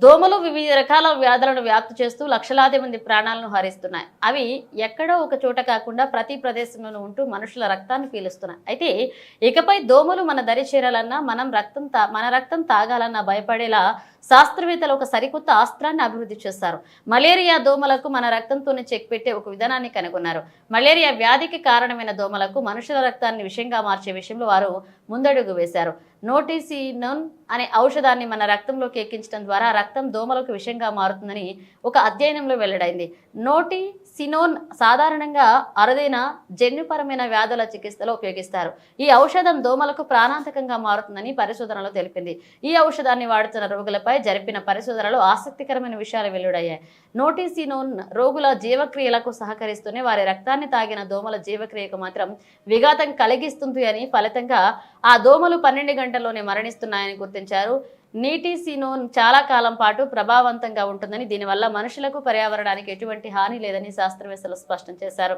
దోమలు వివిధ రకాల వ్యాధులను వ్యాప్తి చేస్తూ లక్షలాది మంది ప్రాణాలను హరిస్తున్నాయి. అవి ఎక్కడో ఒక చోట కాకుండా ప్రతి ప్రదేశంలోనూ ఉంటూ మనుషుల రక్తాన్ని పీలుస్తున్నాయి. అయితే ఇకపై దోమలు మన దరి చేరాలన్నా మన రక్తం తాగాలన్నా భయపడేలా శాస్త్రవేత్తలు ఒక సరికొత్త అస్త్రాన్ని అభివృద్ధి చేశారు. మలేరియా దోమలకు మన రక్తంతోనే చెక్ పెట్టే ఒక విధానాన్ని కనుగొన్నారు. మలేరియా వ్యాధికి కారణమైన దోమలకు మనుషుల రక్తాన్ని విషంగా మార్చే విషయంలో వారు ముందడుగు వేశారు. నోటిసినోన్ అనే ఔషధాన్ని మన రక్తంలోకి ఎక్కించడం ద్వారా రక్తం దోమలకు విషంగా మారుతుందని ఒక అధ్యయనంలో వెల్లడైంది. నోటిసినోన్ సాధారణంగా అరుదైన జన్యుపరమైన వ్యాధుల చికిత్సలో ఉపయోగిస్తారు. ఈ ఔషధం దోమలకు ప్రాణాంతకంగా మారుతుందని పరిశోధనలో తెలిపింది. ఈ ఔషధాన్ని వాడుతున్న రోగులపై జరిపిన పరిశోధనలో ఆసక్తికరమైన విషయాలు వెలువడయ్యాయి. నోటిసినోన్ రోగుల జీవక్రియలకు సహకరిస్తూనే వారి రక్తాన్ని తాగిన దోమల జీవక్రియకు మాత్రం విఘాతం కలిగిస్తుంది అని, ఫలితంగా ఆ దోమలు 12 గంటల్లోనే మరణిస్తున్నాయని గుర్తించారు. నీటిసినోన్ చాలా కాలం పాటు ప్రభావవంతంగా ఉంటుందని, దీనివల్ల మనుషులకు పర్యావరణానికి ఎటువంటి హాని లేదని శాస్త్రవేత్తలు స్పష్టం చేశారు.